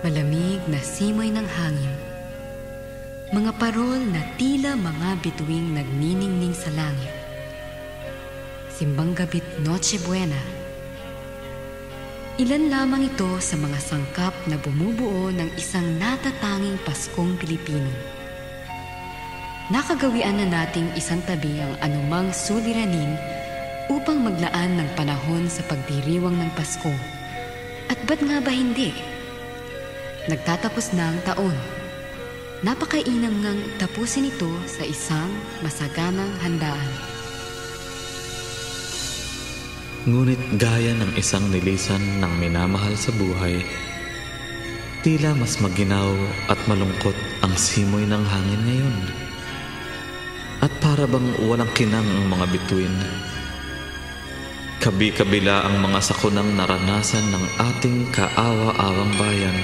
Malamig na simoy ng hangin. Mga parol na tila mga bituing nagniningning sa langit. Simbang gabit Noche Buena. Ilan lamang ito sa mga sangkap na bumubuo ng isang natatanging Paskong Pilipino. Nakagawian na nating isantabi ang anumang suliranin upang maglaan ng panahon sa pagdiriwang ng Pasko. At ba't nga ba hindi? Nagtatapos na ang taon. Napakainam ngang tapusin ito sa isang masaganang handaan. Ngunit gaya ng isang nilisan ng minamahal sa buhay, tila mas maginaw at malungkot ang simoy ng hangin ngayon. At para bang walang kinang ang mga bituin. Kabi-kabila ang mga sakunang naranasan ng ating kaawa-awang bayan.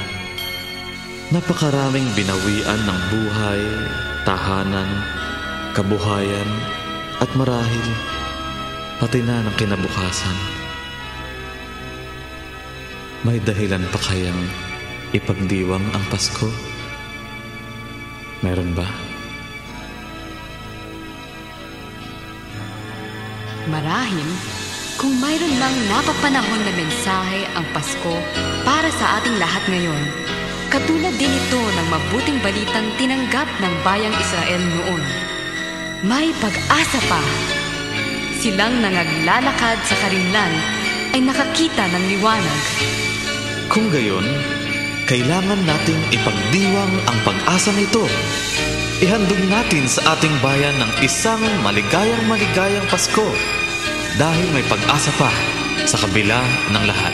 Napakaraming binawian ng buhay, tahanan, kabuhayan, at marahil pati na ng kinabukasan. May dahilan pa kayang ipagdiwang ang Pasko? Meron ba? Marahil, kung mayroon mang napapanahon na mensahe ang Pasko para sa ating lahat ngayon, katulad din ito ng mabuting balitang tinanggap ng bayang Israel noon. May pag-asa pa! Silang nangaglalakad sa karimlan ay nakakita ng liwanag. Kung gayon, kailangan nating ipagdiwang ang pag-asang ito. Ihandog natin sa ating bayan ng isang maligayang Pasko dahil may pag-asa pa sa kabila ng lahat.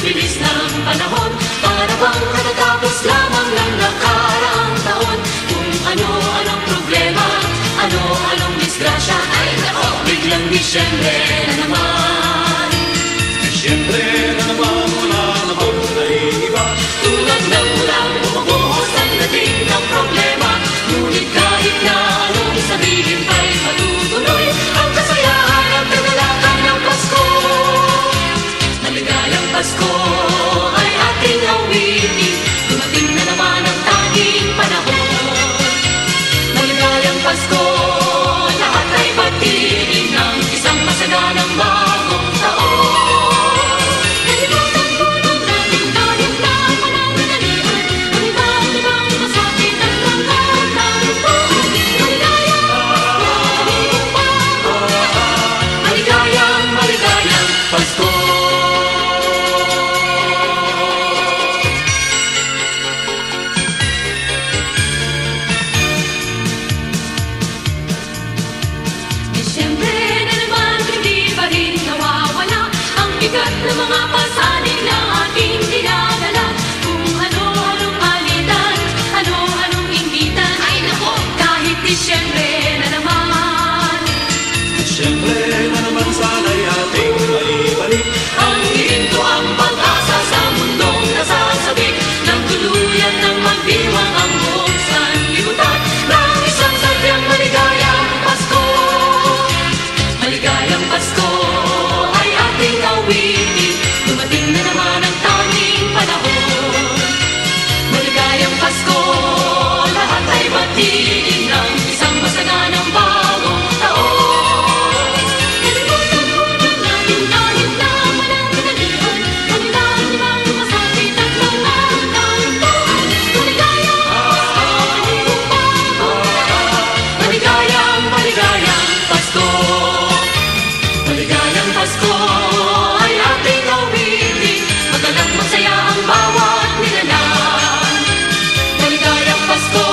Bilis ng panahon, para bang natatapos lamang ng nakaraang taon. Kung ano-anong problema, ano-anong disgrasya, ay nako, biglang Disyembre na naman. Disyembre na naman, wala na bang naiiba? Tulad ng ulang bumubuhos ang dating ng problema. Ngunit kahit na anong sabihin pa'y matutuloy ang kasayahan at kagalakan ng Pasko. Maligayang Pasko ay ating awitin, dumating na naman ang tanging panahon. Maligayang Pasko, lahat ay batiin ng isang masaganang bagong taon. Nalimutan ko nung dating tayo na pananalian, ang iba't-ibang masakit at mga talumpon. Maligayang Pasko. Bigat na mga pasanin na ating dinadala. Kung ano-anong alitan, ano-anong inggitan, ay nako, kahit Disyembre na naman. Disyembre na naman, sana'y ating maibalik ang hihinto ang pag-asa sa mundong nasasabik, nang tuluyan ng magdiwang ang buong sanlibutan ng isang sadyang maligayang Pasko. Maligayang Pasko ay ating awitin, dumating na naman ang tanging panahon. Maligayang Pasko, lahat ay batiin ng isang masaganang bagong taon. Nalimutan ko ng ating tayo na pananalian, ang iba't-ibang masakit at mga talumpon. Maligayang Pasko. Maligayang Pasko ay ating awitin, magalang masaya ang bawat nilalang. Maligayang Pasko,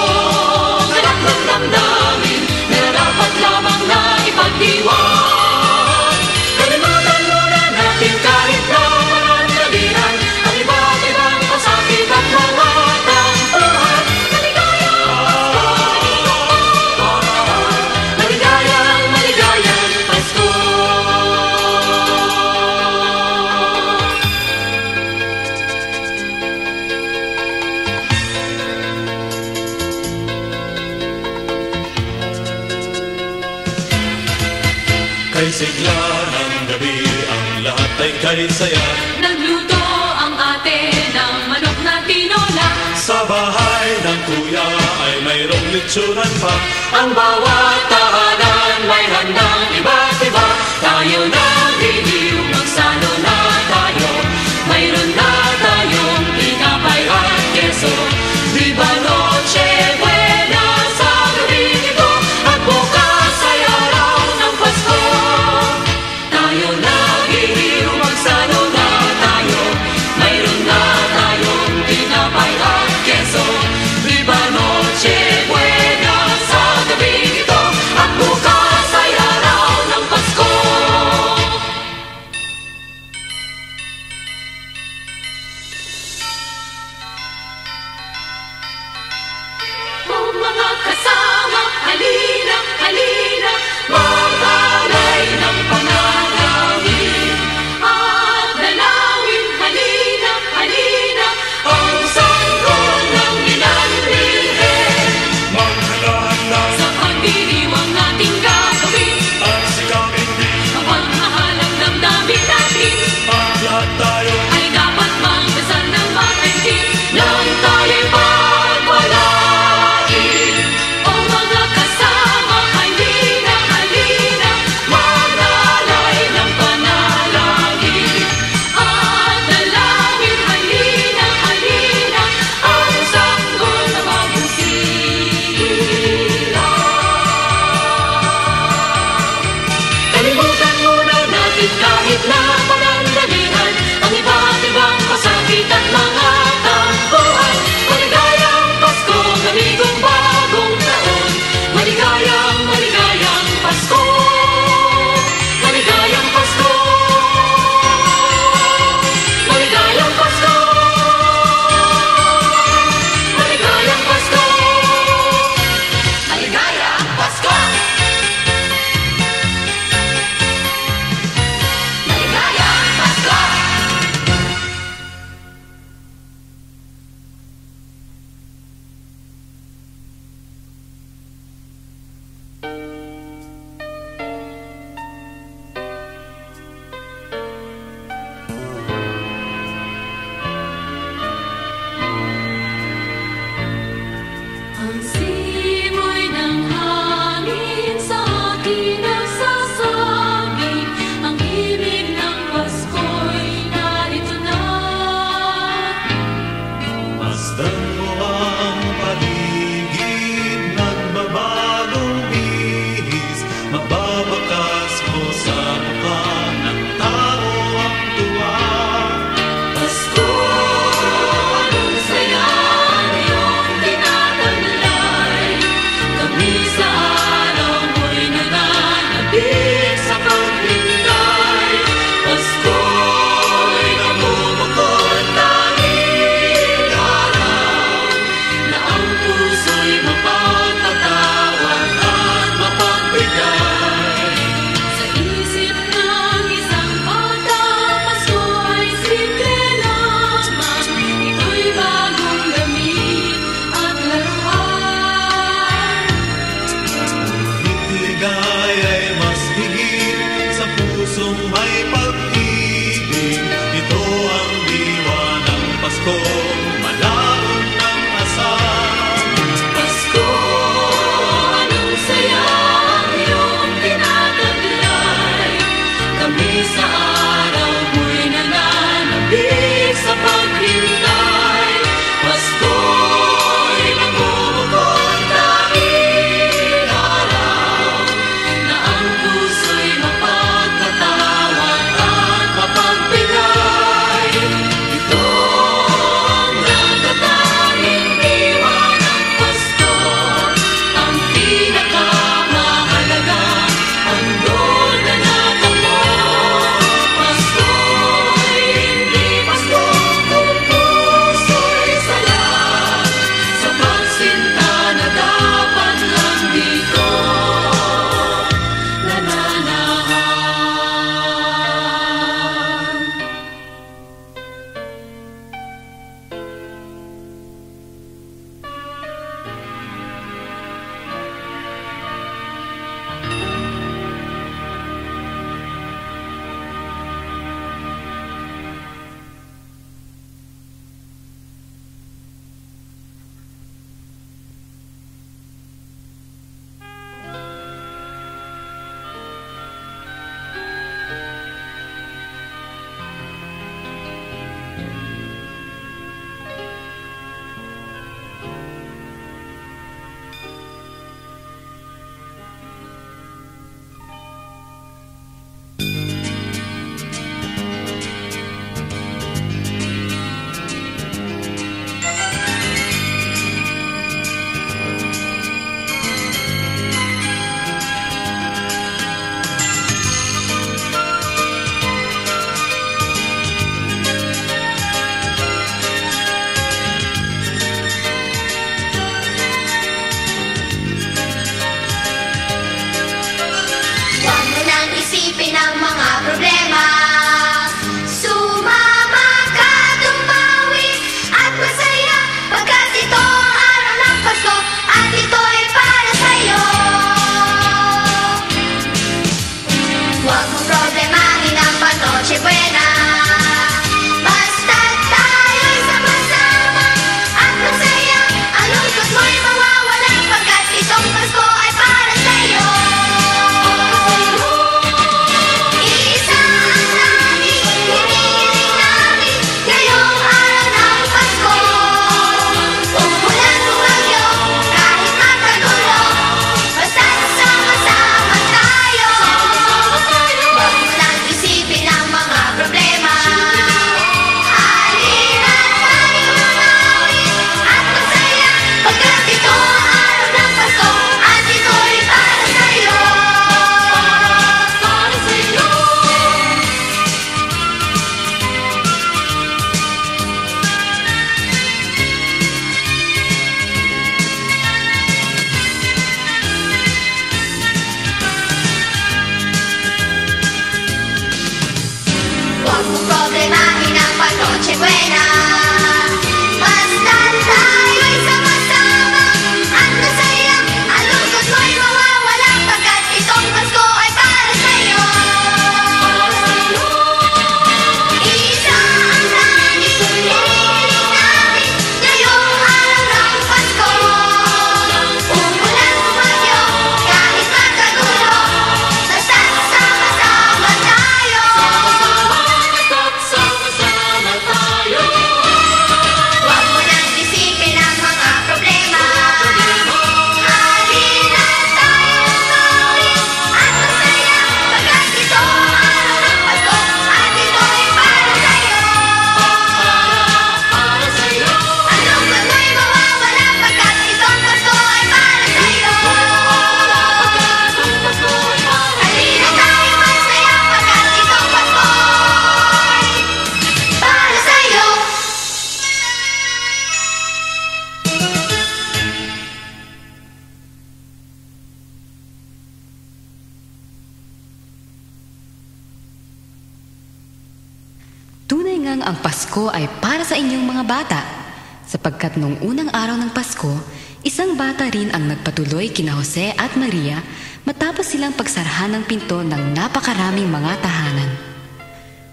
galak ng damdamin, nararapat lamang na ipagdiwang. Kalimutan muna natin kahit na pananalian, ang iba't-ibang pasakit at mga tampuhan. Maligayang Pasko. Kay sigla ng gabi, ang lahat ay kay saya. Nagluto ang ate ng manok na tinola. Sa bahay ng kuya ay mayroong litsunan pa. Ang bawat tahanan may handang iba't iba. Tayo naghihiliw, magsalo na tayo. Mayroon na tayong tinapay at keso. Viva Noche Buena sa gabing ito. At bukas ay araw ng Pasko. Tayo naghihiliw, magsalo na tayo. Mayroon na tayong tinapay at keso. Viva Noche Buena sa gabing ito. At bukas ay araw ngang ang Pasko ay para sa inyong mga bata, sapagkat nung unang araw ng Pasko, isang bata rin ang nagpatuloy kina Jose at Maria matapos silang pagsarahan ng pinto ng napakaraming mga tahanan.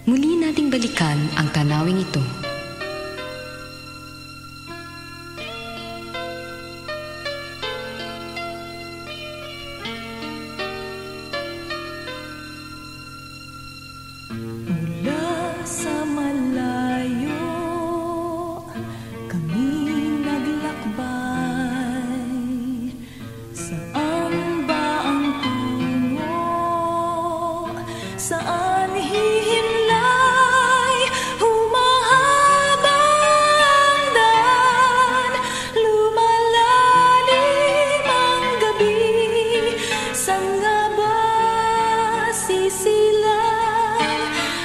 Muli nating balikan ang tanawing ito. Sa malayo, kami naglakbay. Saan ba ang tungo? Saan hihimlay? Humahabang daan, lumalalim ang gabi. Saan nga ba sisilang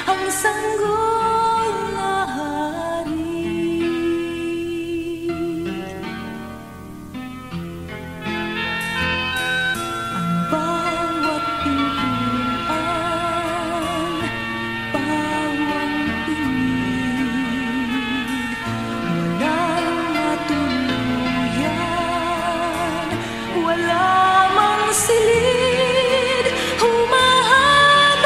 ang sanggol na hari? Ang bawat pintuan, bawang pinig, walang matuluyan, wala mang silid. Humahabang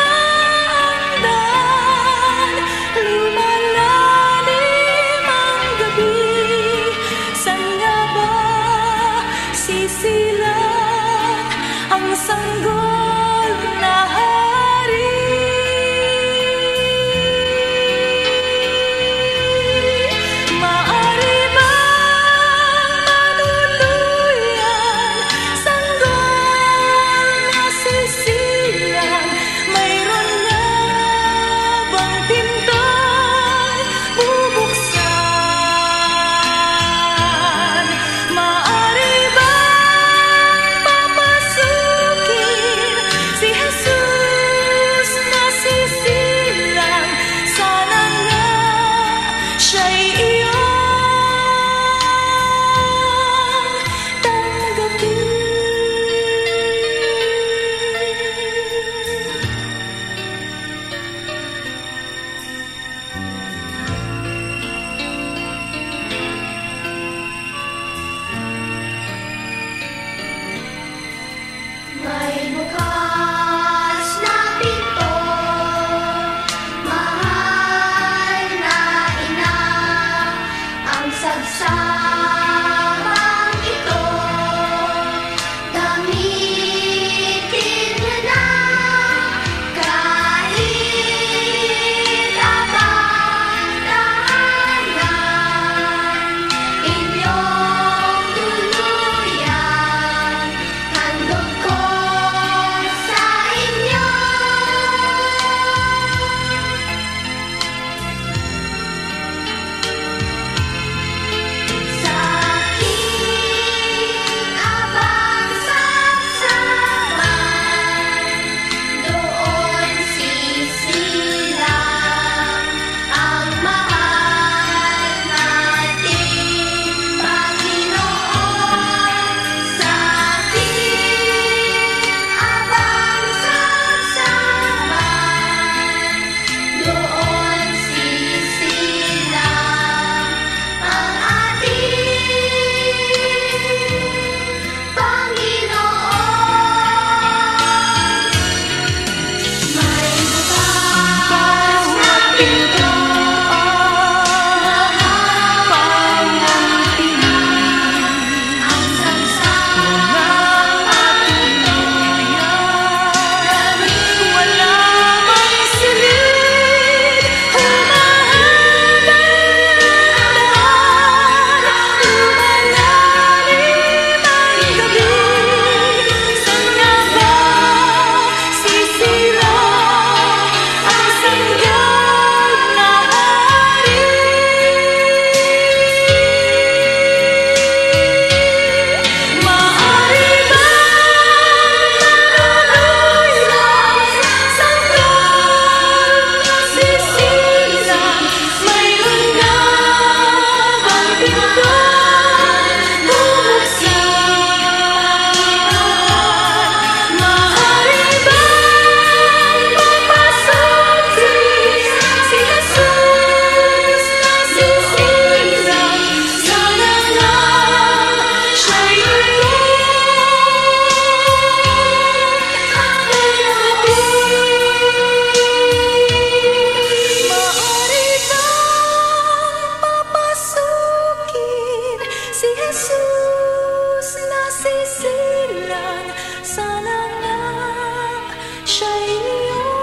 siya'y iyong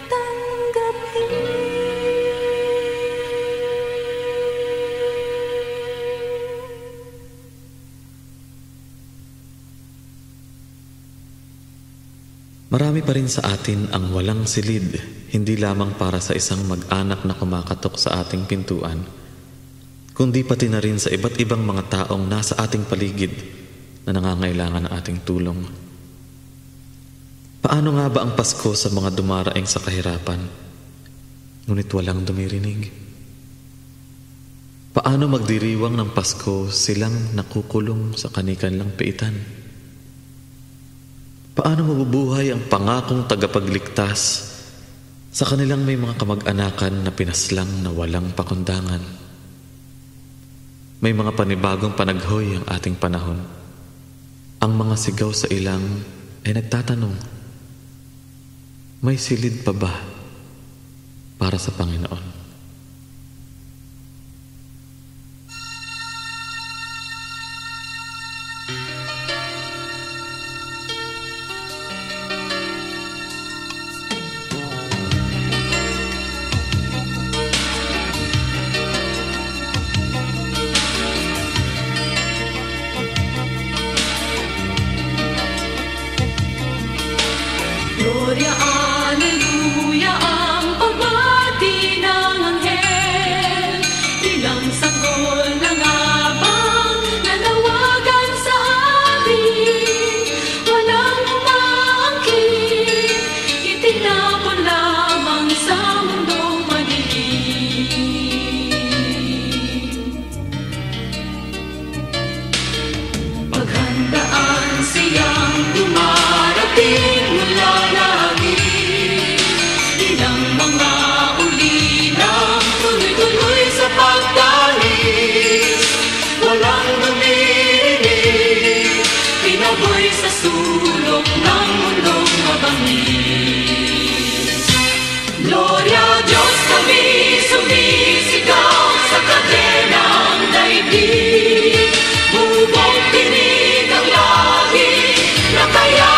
tanggapin. Marami pa rin sa atin ang walang silid, hindi lamang para sa isang mag-anak na kumakatok sa ating pintuan, kundi pati na rin sa iba't ibang mga taong nasa ating paligid na nangangailangan ng ating tulong. Paano nga ba ang Pasko sa mga dumaraing sa kahirapan, ngunit walang dumirinig? Paano magdiriwang ng Pasko silang nakukulong sa kanilang paitan? Paano mabubuhay ang pangakong tagapagligtas sa kanilang may mga kamag-anakan na pinaslang na walang pakundangan? May mga panibagong panaghoy ang ating panahon. Ang mga sigaw sa ilang ay nagtatanong, may silid pa ba para sa Panginoon? Gloria, Alleluia, ang pagbati ng anghel. Ilang sanggol ng abang nanawagan sa atin. Walang umaangkin, itinapon lamang sa mundong madilim. Paghandaan siyang dumarating mula langit. Ilang mga ulinang tuloy-tuloy sa pagdalis. Walang namirinig, pinaboy sa sulok ng mundong mabangis. Gloria Diyos, kami sumisigaw sa kadenang daigdig. Bubong tinig ang lahi na kaya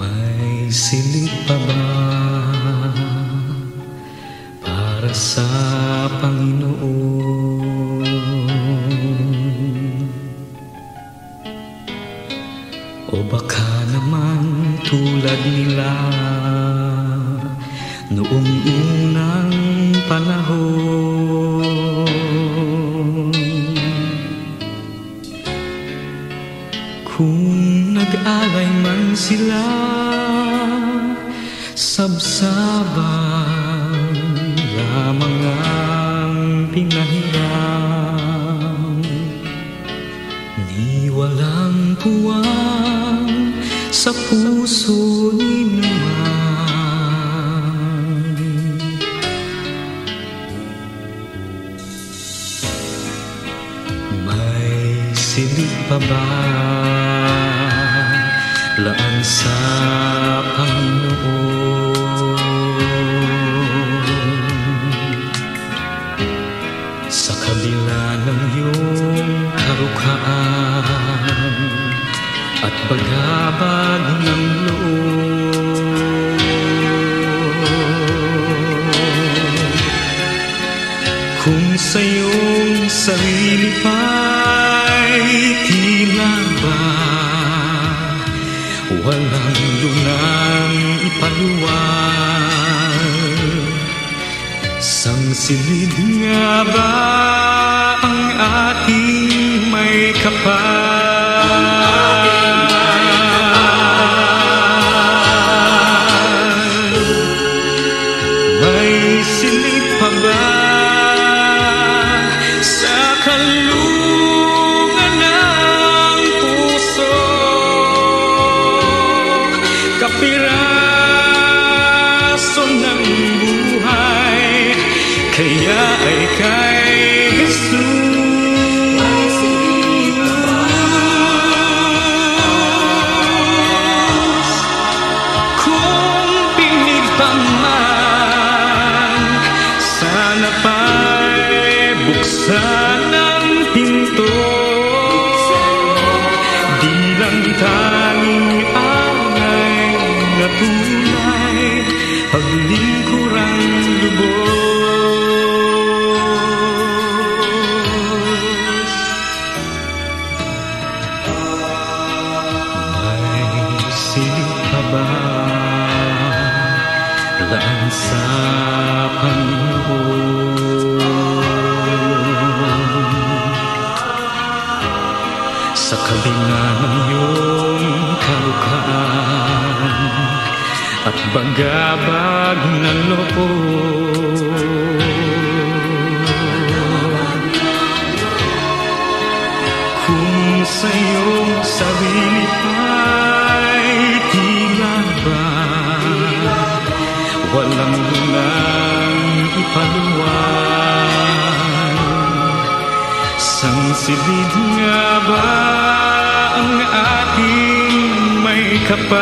May silid pa ba para sa Panginoon? O baka naman tulad nila noong unang panahon, kung nag-alay man sila, sabsaban lamang ang pinahiram, ni walang puwang sa puso ni naman. May silid pa ba laan sa Panginoon? Sa kabila ng iyong karukaan at bagabag ng loob, kung sa iyong sarili pa'y tila ba walang lunang ipaluwal, sangsilid nga ba ang ating may kapal? May silid pa ba sa kalungan ng puso, kapiraso ng buhay, kaya ay kay Jesus? Kung pinig pa man, sana pa'y buksan ang pinto, di lang tanging angay na tunay, paglingkurang lubos. May silid pa ba laan sa Panginoon? Sa kabila ng iyong karukaan at bagabag na loob, kung sa iyong sarili pa'y tila ba walang lunang ipaluwal, sangsilid nga ba ang ating may kapal?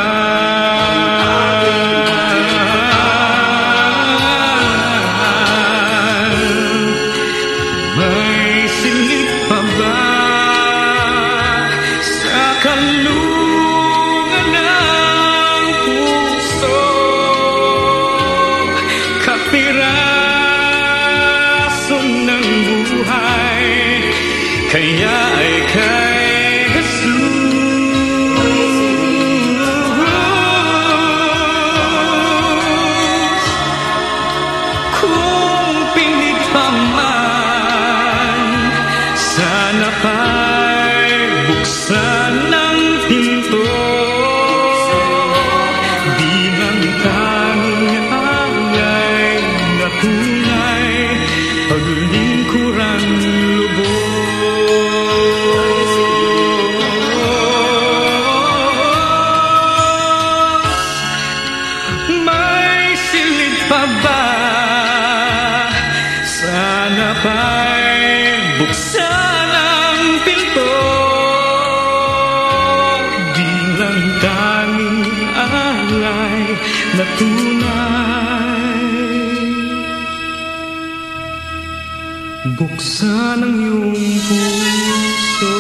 May silid pa ba sa kalungan ng puso, kapiraso ng buhay, kaya ay kay Jesus? Kung pinig pa man, sana pa'y buksan ng pinto, di lang tanging angay na tunay, paglingkurang lubos. May silid pa ba? Sana pa'y buksan ang pinto, di lang tanging alay na tunay, buksan ang iyong puso.